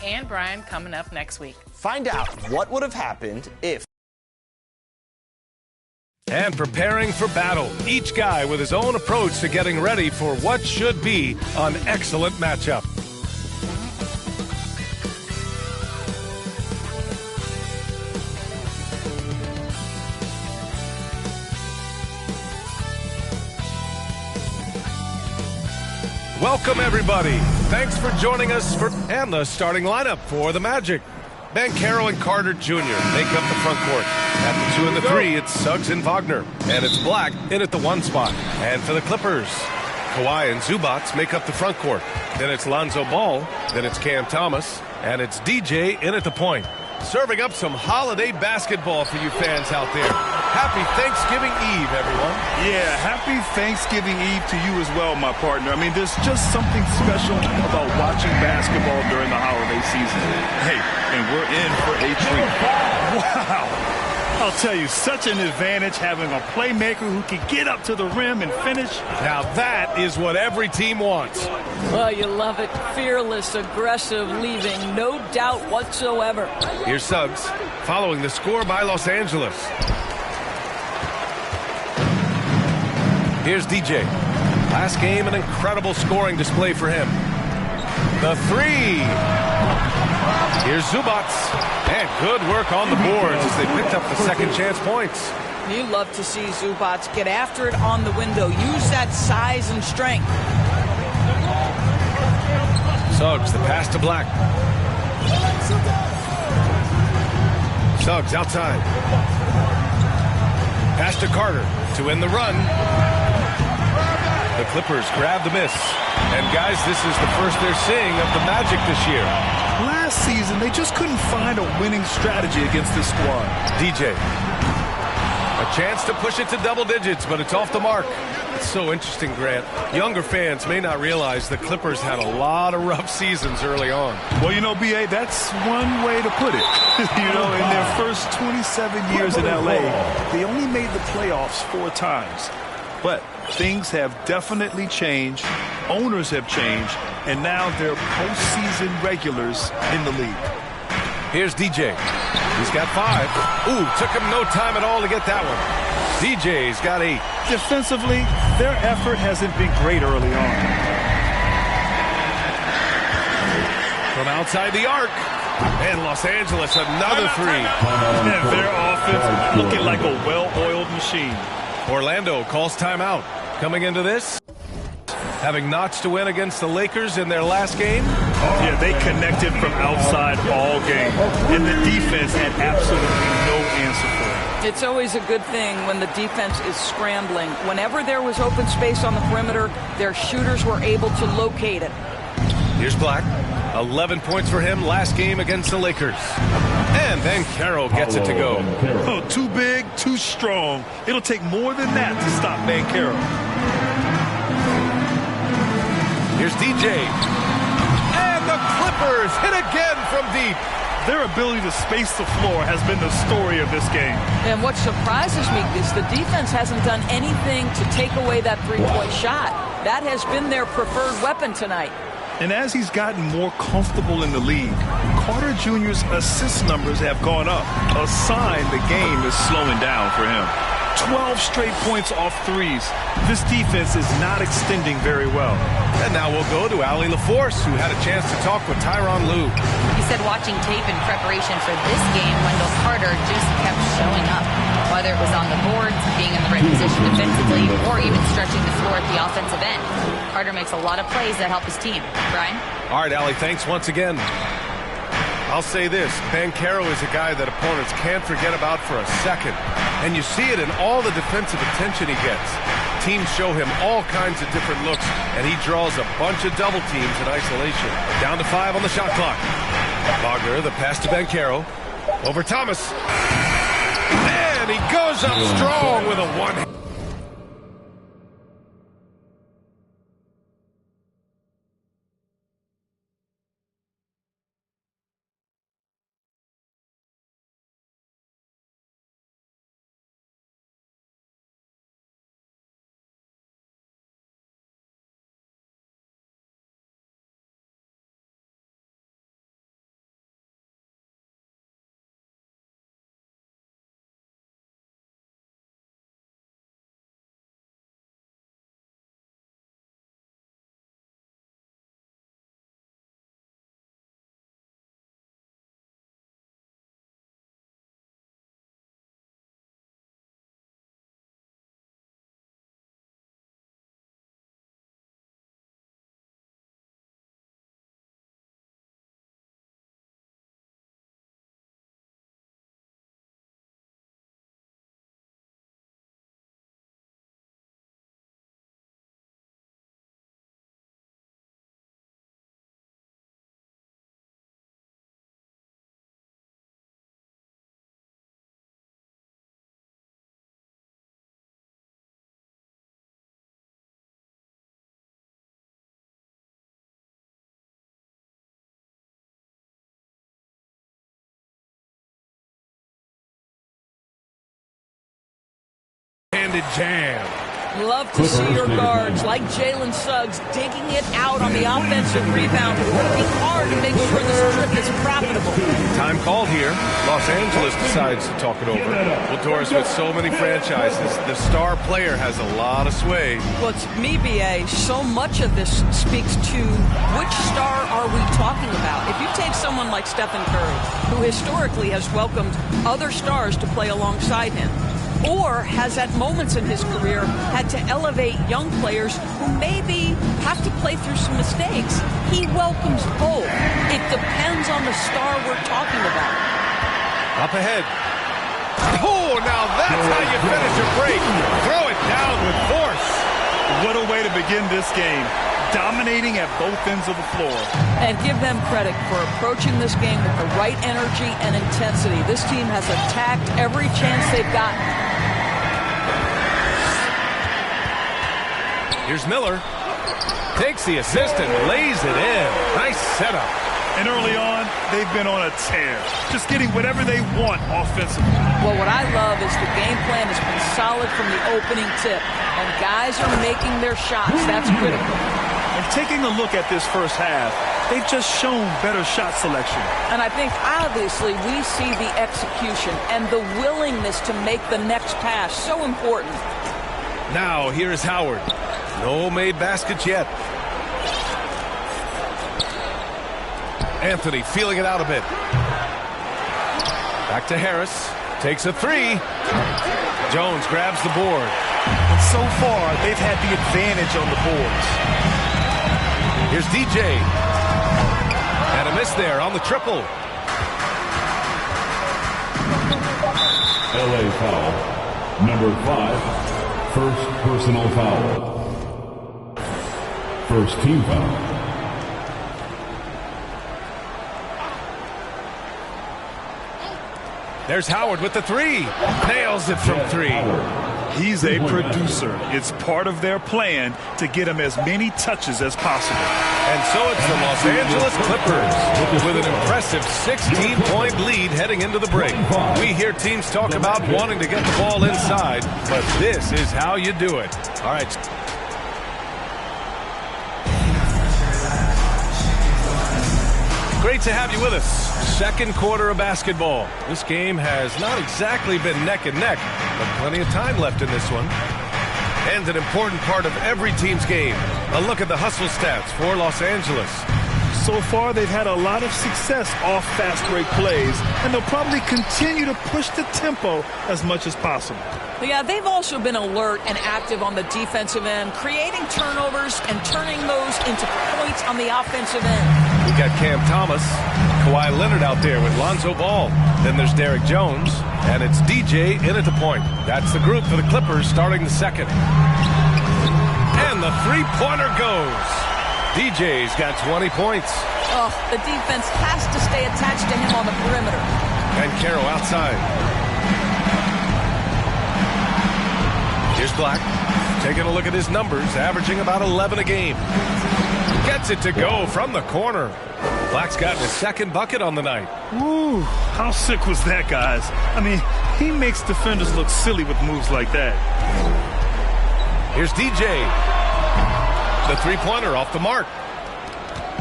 and Brian coming up next week. Find out what would have happened if. And preparing for battle, each guy with his own approach to getting ready for what should be an excellent matchup. Welcome, everybody. Thanks for joining us and the starting lineup for the Magic. Banchero and Carter Jr. make up the front court. At the 2 and the 3, it's Suggs and Wagner. And it's Black in at the 1 spot. And for the Clippers, Kawhi and Zubac make up the front court. Then it's Lonzo Ball. Then it's Cam Thomas. And it's DJ in at the point. Serving up some holiday basketball for you fans out there. Happy Thanksgiving Eve, everyone. Yeah, happy Thanksgiving Eve to you as well, my partner. I mean, there's just something special about watching basketball during the holiday season. Hey, and we're in for a treat. Wow. I'll tell you, such an advantage having a playmaker who can get up to the rim and finish. Now that is what every team wants. Well, you love it. Fearless, aggressive, leaving no doubt whatsoever. Here's Suggs, following the score by Los Angeles. Here's DJ. Last game, an incredible scoring display for him. The 3. Here's Zubac. And good work on the boards as they picked up the second chance points. You love to see Zubac get after it on the window. Use that size and strength. Suggs, the pass to Black. Suggs outside. Pass to Carter to end the run. The Clippers grab the miss. And guys, this is the first they're seeing of the Magic this year. Last season, they just couldn't find a winning strategy against this squad. DJ. A chance to push it to double digits, but it's off the mark. It's so interesting, Grant. Younger fans may not realize the Clippers had a lot of rough seasons early on. Well, you know, B.A., that's one way to put it. You know, in their first 27 years in L.A., they only made the playoffs 4 times. But things have definitely changed. Owners have changed. And now they're postseason regulars in the league. Here's DJ. He's got 5. Ooh, took him no time at all to get that one. DJ's got 8. Defensively, their effort hasn't been great early on. From outside the arc. And Los Angeles, another 3. And their offense looking like a well-oiled machine. Orlando calls timeout. Coming into this, having notched a win against the Lakers in their last game. Yeah, they connected from outside all game. And the defense had absolutely no answer for it. It's always a good thing when the defense is scrambling. Whenever there was open space on the perimeter, their shooters were able to locate it. Here's Black. 11 points for him last game against the Lakers. And Banchero gets it to go. Oh, too big, too strong. It'll take more than that to stop Banchero. Here's DJ. And the Clippers hit again from deep. Their ability to space the floor has been the story of this game. And what surprises me is the defense hasn't done anything to take away that three-point shot. That has been their preferred weapon tonight. And as he's gotten more comfortable in the league, Carter Jr.'s assist numbers have gone up, a sign the game is slowing down for him. 12 straight points off threes. This defense is not extending very well. And now we'll go to Allie LaForce, who had a chance to talk with Tyronn Lue. He said watching tape in preparation for this game, Wendell Carter just kept showing up. Whether it was on the boards, being in the right position defensively, or even stretching the floor at the offensive end. Carter makes a lot of plays that help his team. Brian? All right, Allie, thanks once again. I'll say this, Banchero is a guy that opponents can't forget about for a second. And you see it in all the defensive attention he gets. Teams show him all kinds of different looks, and he draws a bunch of double teams in isolation. Down to 5 on the shot clock. Wagner, the pass to Banchero. Over Thomas. And he goes up strong with a one-hand. One-handed jam. Love to see your guards like Jalen Suggs digging it out on the offensive rebound. Working hard to make sure this trip is profitable. Time called here. Los Angeles decides to talk it over. Well, Doris, with so many franchises, the star player has a lot of sway. Well, to me, B.A., so much of this speaks to which star are we talking about. If you take someone like Stephen Curry, who historically has welcomed other stars to play alongside him, or has at moments in his career had to elevate young players who maybe have to play through some mistakes. He welcomes both. It depends on the star we're talking about. Up ahead. Oh, now that's how you finish a break. Throw it down with force. What a way to begin this game. Dominating at both ends of the floor. And give them credit for approaching this game with the right energy and intensity. This team has attacked every chance they've gotten. Here's Miller. Takes the assist and lays it in. Nice setup. And early on, they've been on a tear. Just getting whatever they want offensively. Well, what I love is the game plan has been solid from the opening tip. And guys are making their shots. That's critical. And taking a look at this first half, they've just shown better shot selection. And I think, obviously, we see the execution and the willingness to make the next pass so important. Now, here is Howard. No made baskets yet. Anthony feeling it out a bit. Back to Harris. Takes a three. Jones grabs the board. And so far, they've had the advantage on the boards. Here's DJ. And a miss there on the triple. LA foul. Number 5. First personal foul. First team foul. There's Howard with the three. Nails it from three. He's a producer. It's part of their plan to get him as many touches as possible. And so it's the Los Angeles Clippers with an impressive 16-point lead heading into the break. We hear teams talk about wanting to get the ball inside, but this is how you do it. All right. Great to have you with us. Second quarter of basketball. This game has not exactly been neck and neck, but plenty of time left in this one. And an important part of every team's game. A look at the hustle stats for Los Angeles. So far, they've had a lot of success off fast break plays, and they'll probably continue to push the tempo as much as possible. Yeah, they've also been alert and active on the defensive end, creating turnovers and turning those into points on the offensive end. We got Cam Thomas, Kawhi Leonard out there with Lonzo Ball. Then there's Derek Jones, and it's DJ in at the point. That's the group for the Clippers starting the second. And the three-pointer goes. DJ's got 20 points. Oh, the defense has to stay attached to him on the perimeter. And Caro outside. Here's Black, taking a look at his numbers, averaging about 11 a game. Gets it to go from the corner. Black's gotten his second bucket on the night. Ooh, how sick was that, guys? I mean, he makes defenders look silly with moves like that. Here's DJ. The three-pointer off the mark.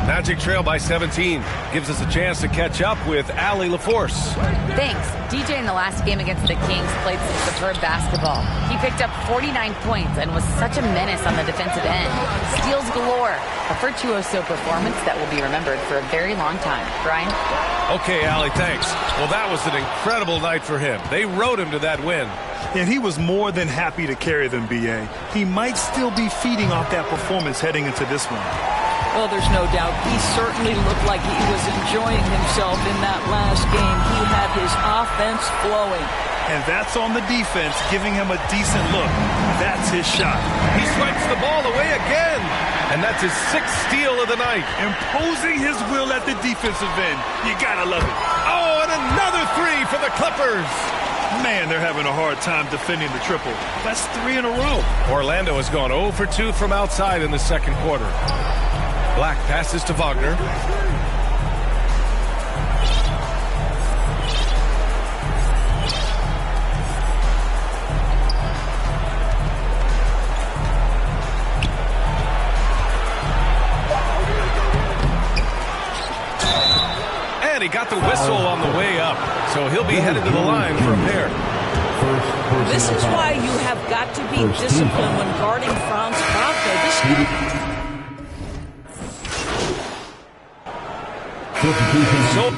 Magic trail by 17. Gives us a chance to catch up with Allie LaForce. Thanks. DJ in the last game against the Kings played some superb basketball. He picked up 49 points and was such a menace on the defensive end. Steals galore. A virtuoso performance that will be remembered for a very long time. Brian? Okay, Allie, thanks. Well, that was an incredible night for him. They rode him to that win. And he was more than happy to carry them, B.A. He might still be feeding off that performance heading into this one. Well, there's no doubt. He certainly looked like he was enjoying himself in that last game. He had his offense flowing. And that's on the defense, giving him a decent look. That's his shot. He swipes the ball away again. And that's his sixth steal of the night. Imposing his will at the defensive end. You gotta love it. Oh, and another three for the Clippers. Man, they're having a hard time defending the triple. That's 3 in a row. Orlando has gone 0 for 2 from outside in the second quarter. Black passes to Wagner. And he got the whistle on the way up, so he'll be headed to the line for a pair. This is why you have got to be disciplined when guarding Franz Wagner. So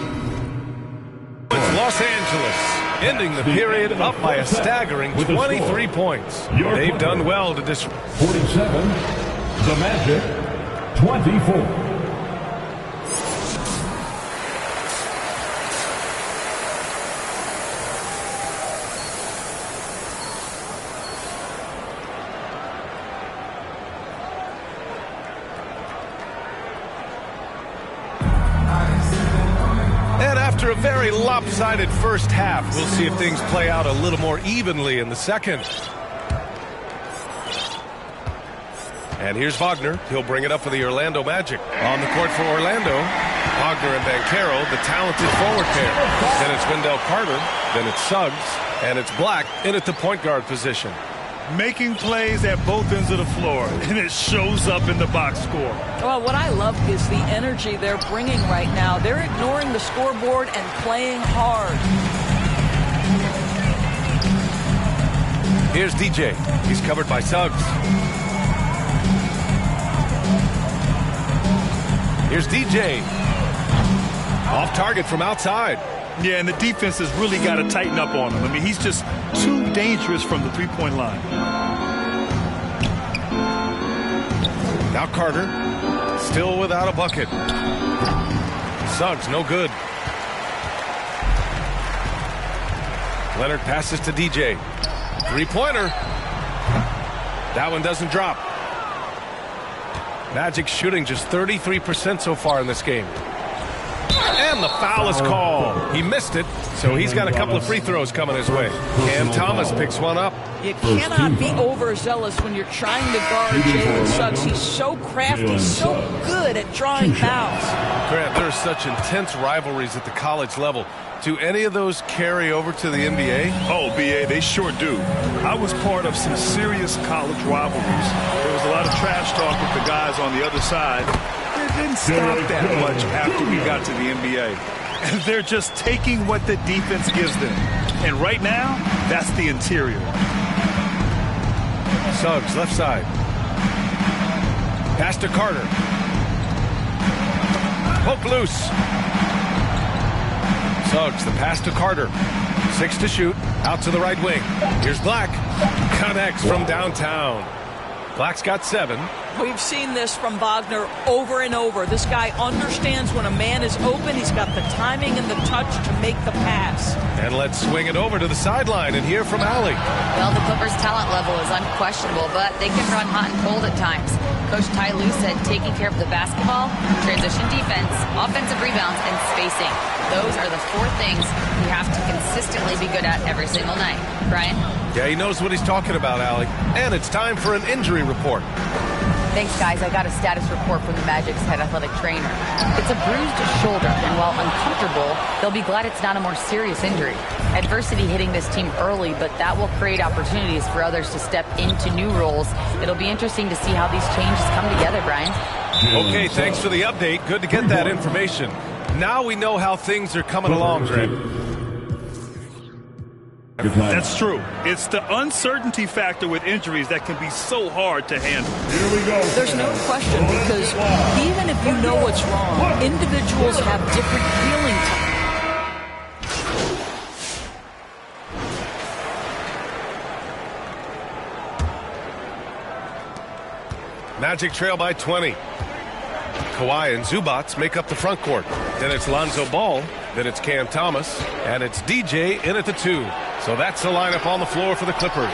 it's Los Angeles, ending the period up by a staggering 23 points. They've done well to 47, the Magic, 24. After a very lopsided first half, we'll see if things play out a little more evenly in the second. And here's Wagner. He'll bring it up for the Orlando Magic. On the court for Orlando, Wagner and Banchero, the talented forward pair. Then it's Wendell Carter, then it's Suggs, and it's Black in at the point guard position. Making plays at both ends of the floor, and it shows up in the box score. Well, what I love is the energy they're bringing right now. They're ignoring the scoreboard and playing hard. Here's DJ. He's covered by Suggs. Here's DJ. Off target from outside. Yeah, and the defense has really got to tighten up on him. I mean, he's just too dangerous from the three-point line. Now Carter, still without a bucket. Suggs, no good. Leonard passes to DJ. Three-pointer. That one doesn't drop. Magic shooting just 33% so far in this game. And the foul is called. He missed it, so he's got a couple of free throws coming his way. Cam Thomas picks one up. You cannot be overzealous when you're trying to guard Jalen Suggs. He's so crafty, so good at drawing fouls. Grant, there's such intense rivalries at the college level. Do any of those carry over to the NBA? Oh, BA, they sure do. I was part of some serious college rivalries. There was a lot of trash talk with the guys on the other side. It didn't stop that much after we got to the NBA. And they're just taking what the defense gives them. And right now, that's the interior. Suggs, left side. Pass to Carter. Poke loose. Suggs, the pass to Carter. 6 to shoot. Out to the right wing. Here's Black. Connects from downtown. Black's got 7. We've seen this from Wagner over and over. This guy understands when a man is open. He's got the timing and the touch to make the pass. And let's swing it over to the sideline and hear from Allie. Well, the Clippers' talent level is unquestionable, but they can run hot and cold at times. Coach Ty Lue said taking care of the basketball, transition defense, offensive rebounds, and spacing. Those are the 4 things you have to consistently be good at every single night. Brian? Yeah, he knows what he's talking about, Allie. And it's time for an injury report. Thanks, guys. I got a status report from the Magic's head athletic trainer. It's a bruised shoulder, and while uncomfortable, they'll be glad it's not a more serious injury. Adversity hitting this team early, but that will create opportunities for others to step into new roles. It'll be interesting to see how these changes come together, Brian. Okay, thanks for the update. Good to get that information. Now we know how things are coming along, Greg. That's true. It's the uncertainty factor with injuries that can be so hard to handle. Here we go. There's no question, because even if you know what's wrong, individuals have different healing times. Magic trail by 20. Kawhi and Zubats make up the front court. Then it's Lonzo Ball. Then it's Cam Thomas. And it's DJ in at the 2. So that's the lineup on the floor for the Clippers.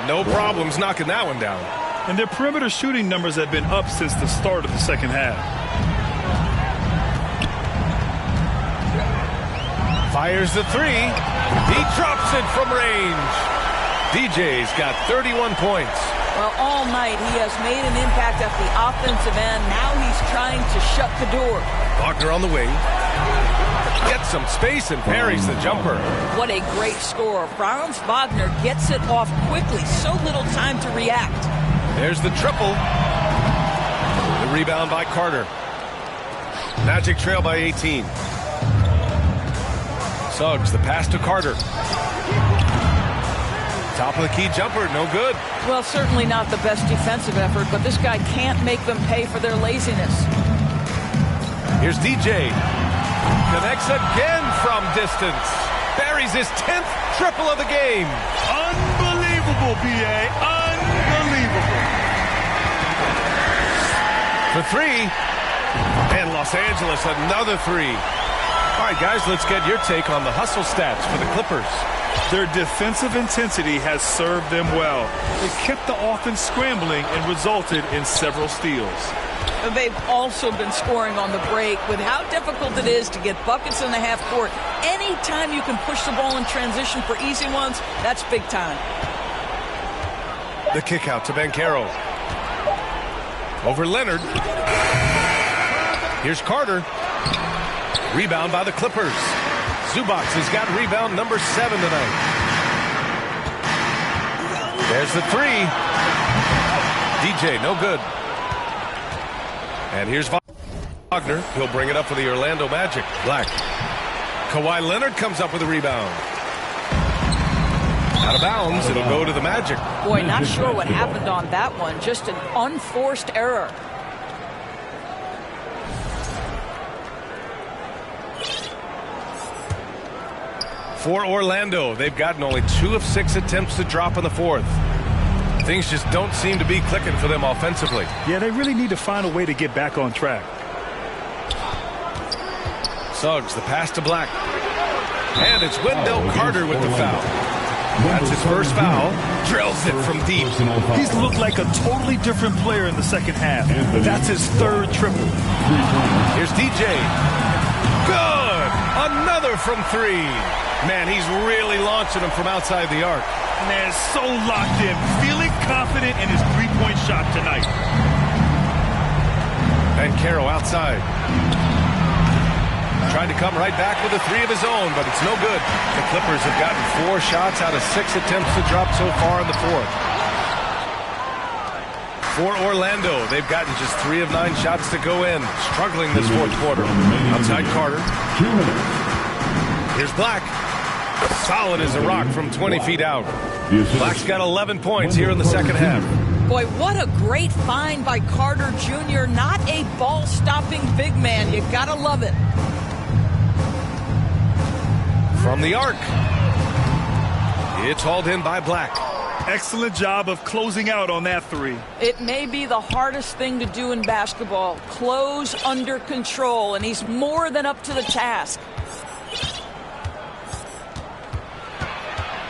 No problems knocking that one down. And their perimeter shooting numbers have been up since the start of the second half. Fires the 3. He drops it from range. DJ's got 31 points. Well, all night he has made an impact at the offensive end. Now he's trying to shut the door. Wagner on the wing. Gets some space and parries the jumper. What a great score. Franz Wagner gets it off quickly. So little time to react. There's the triple. The rebound by Carter. Magic trail by 18. Suggs, the pass to Carter. Top of the key jumper, no good. Well, certainly not the best defensive effort, but this guy can't make them pay for their laziness. Here's DJ. Connects again from distance. Buries his 10th triple of the game. Unbelievable, B.A. Unbelievable. For three. And Los Angeles, another three. All right, guys, let's get your take on the hustle stats for the Clippers. Their defensive intensity has served them well. It kept the offense scrambling and resulted in several steals. They've also been scoring on the break. With how difficult it is to get buckets in the half court, anytime you can push the ball in transition for easy ones, that's big time. The kick out to Banchero. Over Leonard. Here's Carter. Rebound by the Clippers. Zubac has got rebound number 7 tonight. There's the three. DJ, no good. And here's Wagner. He'll bring it up for the Orlando Magic. Black. Kawhi Leonard comes up with a rebound. Out of bounds. It'll go to the Magic. Boy, not sure what happened on that one. Just an unforced error. For Orlando, they've gotten only 2 of 6 attempts to drop in the fourth. Things just don't seem to be clicking for them offensively. Yeah, they really need to find a way to get back on track. Suggs, the pass to Black. And it's Wendell Carter with the foul. That's his first foul. Drills it from deep. He's looked like a totally different player in the second half. That's his 3rd triple. Here's DJ. Good! Another from 3. Man, he's really launching them from outside the arc. Man, so locked in, feeling confident in his three-point shot tonight. Banchero outside. Trying to come right back with a 3 of his own, but it's no good. The Clippers have gotten 4 shots out of 6 attempts to drop so far in the fourth. For Orlando, they've gotten just 3 of 9 shots to go in. Struggling this fourth quarter. Outside Carter. Here's Black. Solid as a rock from 20 feet out. Black's got 11 points here in the second half. Boy, what a great find by Carter Jr. Not a ball-stopping big man. You gotta love it. From the arc. It's hauled in by Black. Excellent job of closing out on that 3. It may be the hardest thing to do in basketball. Close under control, and he's more than up to the task.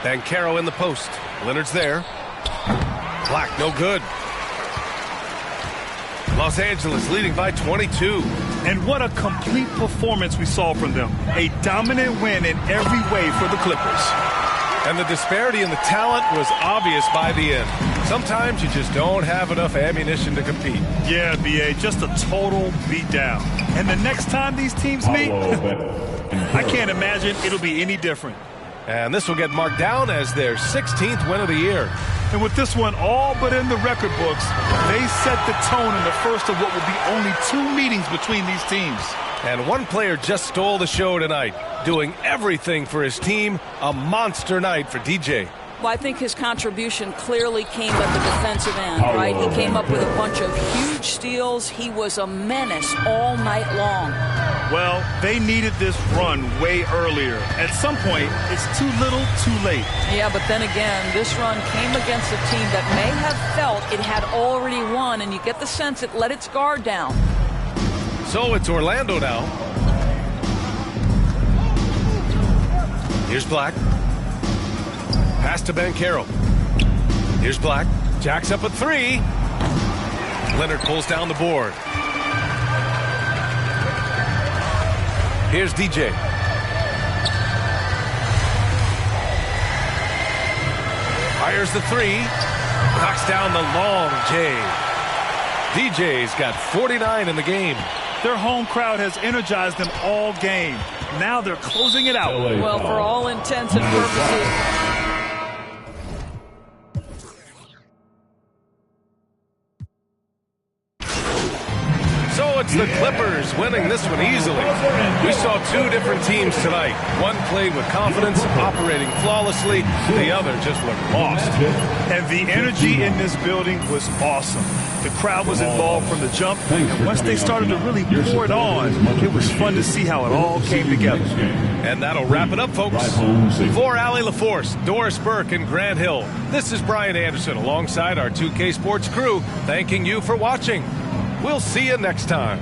Banchero in the post. Leonard's there. Black, no good. Los Angeles leading by 22. And what a complete performance we saw from them. A dominant win in every way for the Clippers. And the disparity in the talent was obvious by the end. Sometimes you just don't have enough ammunition to compete. Yeah, B.A., just a total beatdown. And the next time these teams meet, I can't imagine it'll be any different. And this will get marked down as their 16th win of the year. And with this one all but in the record books, they set the tone in the first of what will be only 2 meetings between these teams. And one player just stole the show tonight, doing everything for his team. A monster night for DJ. Well, I think his contribution clearly came at the defensive end, right? He came up with a bunch of huge steals. He was a menace all night long. Well, they needed this run way earlier. At some point, it's too little, too late. Yeah, but then again, this run came against a team that may have felt it had already won, and you get the sense it let its guard down. So it's Orlando now. Here's Black. Pass to Banchero. Here's Black. Jacks up a 3. Leonard pulls down the board. Here's DJ. Fires the 3. Knocks down the long J. DJ's got 49 in the game. Their home crowd has energized them all game. Now they're closing it out. Well, for all intents and purposes. It's the Clippers winning this one easily. We saw two different teams tonight. One played with confidence, operating flawlessly. The other just looked lost. And the energy in this building was awesome. The crowd was involved from the jump, and once they started to really pour it on, it was fun to see how it all came together. And that'll wrap it up, folks. For Allie LaForce, Doris Burke, and Grant Hill, this is Brian Anderson alongside our 2K Sports crew, thanking you for watching. We'll see you next time.